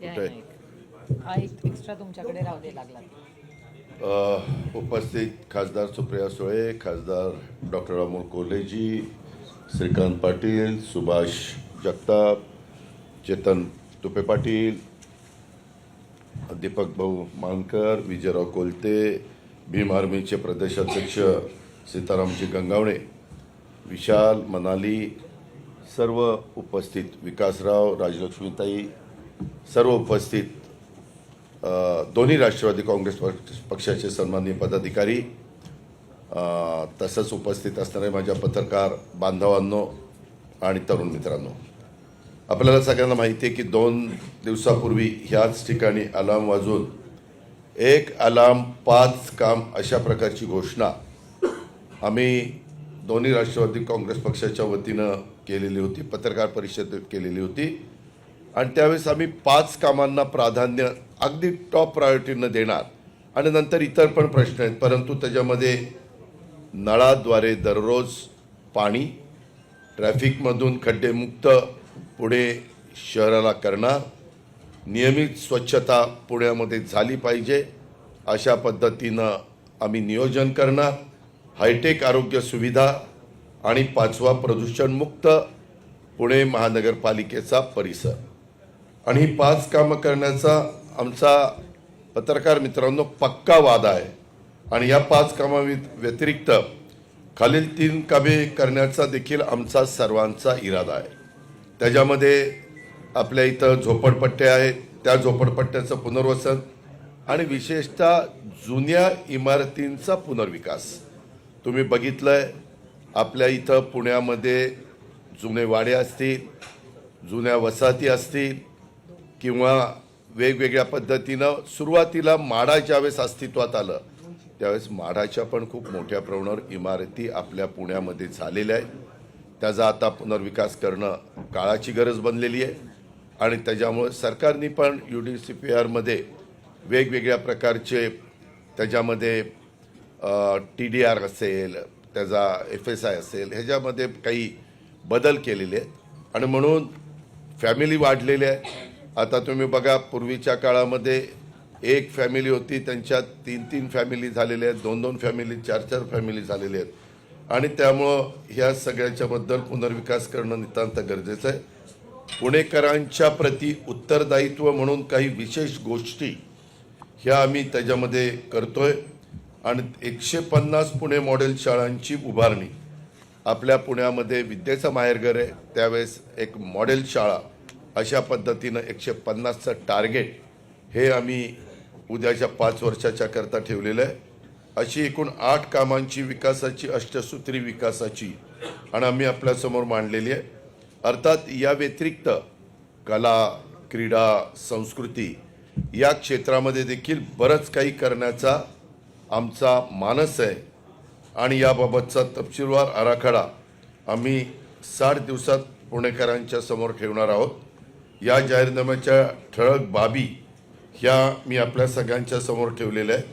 ते आहे ना एक. हा एक एक्स्ट्रा तुमच्याकडे राहू दे लागला. उपस्थित खासदार सुप्रिया सुळे, खासदार डॉक्टर अमोल कोल्हेजी, श्रीकांत पाटील, सुभाष जगताप, चेतन तुपे पाटील, दीपक भाऊ मानकर, विजयराव कोलते, भीम आर्मीचे प्रदेशाध्यक्ष सीतारामजी गंगावणे, विशाल मनाली, सर्व उपस्थित, विकासराव, राजलक्ष्मीताई, सर्व उपस्थित दोन्ही राष्ट्रवादी काँग्रेस पक्षाचे सन्माननीय पदाधिकारी, तसंच उपस्थित असणारे माझ्या पत्रकार बांधवांनो आणि तरुण मित्रांनो, आपल्याला सगळ्यांना माहिती आहे की 2 दिवसापूर्वी ह्याच ठिकाणी अलार्म वाजून 1 अलार्म 5 काम अशा प्रकारची घोषणा आम्ही दोन्ही राष्ट्रवादी काँग्रेस पक्षाच्या वतीनं केलेली होती, पत्रकार परिषदेत केलेली होती. आणि त्यावेळेस आम्ही 5 कामांना प्राधान्य अगदी टॉप प्रायोरिटीनं देणार आणि नंतर इतर पण प्रश्न आहेत, परंतु त्याच्यामध्ये नळाद्वारे दररोज पाणी, ट्रॅफिकमधून खड्डेमुक्त पुणे शहराला करणार, नियमित स्वच्छता पुण्यामध्ये झाली पाहिजे अशा पद्धतीनं आम्ही नियोजन करणार, हायटेक आरोग्य सुविधा आणि 5वा प्रदूषणमुक्त पुणे महानगरपालिकेचा परिसर. आणि ही 5 कामं करण्याचा आमचा पत्रकार मित्रांनो पक्का वादा आहे. आणि या 5 कामा व्यतिरिक्त खालील 3 कामे करण्याचा देखील आमचा सर्वांचा इरादा आहे. त्याच्यामध्ये आपल्या इथं झोपडपट्ट्या आहेत, त्या झोपडपट्ट्याचं पुनर्वसन आणि विशेषतः जुन्या इमारतींचा पुनर्विकास. तुम्ही बघितलंय आपल्या इथं पुण्यामध्ये जुने वाडे असतील, जुन्या वसाहती असतील किंवा वेगवेगळ्या पद्धतीनं सुरुवातीला माडा ज्यावेळेस अस्तित्वात आलं त्यावेळेस माडाच्या पण खूप मोठ्या प्रमाणावर इमारती आपल्या पुण्यामध्ये झालेल्या आहेत. त्याचा आता पुनर्विकास करणं काळाची गरज बनलेली आहे. आणि त्याच्यामुळे सरकारने पण UDCPRमध्ये वेगवेगळ्या प्रकारचे त्याच्यामध्ये TDR असेल, त्याचा FSI असेल, ह्याच्यामध्ये काही बदल केलेले आहेत. आणि म्हणून फॅमिली वाढलेल्या आहे. आता तुम्ही बघा, पूर्वीच्या काळामध्ये 1 फॅमिली होती, त्यांच्यात 3-3 फॅमिली झालेल्या आहेत, 2-2 फॅमिली, 4-4 फॅमिली झालेल्या आहेत. आणि त्यामुळं ह्या सगळ्याच्याबद्दल पुनर्विकास करणं नितांत गरजेचं आहे. पुणेकरांच्या प्रति उत्तरदायित्व म्हणून काही विशेष गोष्टी ह्या आम्ही त्याच्यामध्ये करतोय. आणि 150 पुणे मॉडेल शाळांची उभारणी, आपल्या पुण्यामध्ये विद्येचं माहेरघर आहे, त्यावेळेस एक मॉडेल शाळा अशा पद्धतीनं 150चं टार्गेट हे आम्ही उद्याच्या 5 वर्षाच्या करता ठेवलेलं आहे. अशी एकूण 8 कामांची विकासाची अष्टसूत्री विकासाची आणि आम्ही आपल्यासमोर मांडलेली आहे. अर्थात या व्यतिरिक्त कला, क्रीडा, संस्कृती या क्षेत्रामध्ये देखील बरंच काही करण्याचा आमचा मानस आहे. आणि याबाबतचा तपशीलवार आराखडा आम्ही 60 दिवसात पुणेकरांच्या समोर ठेवणार आहोत. या जाहीरनाम्याच्या ठळक बाबी ह्या मी आपल्या सगळ्यांच्या समोर ठेवलेल्या आहेत.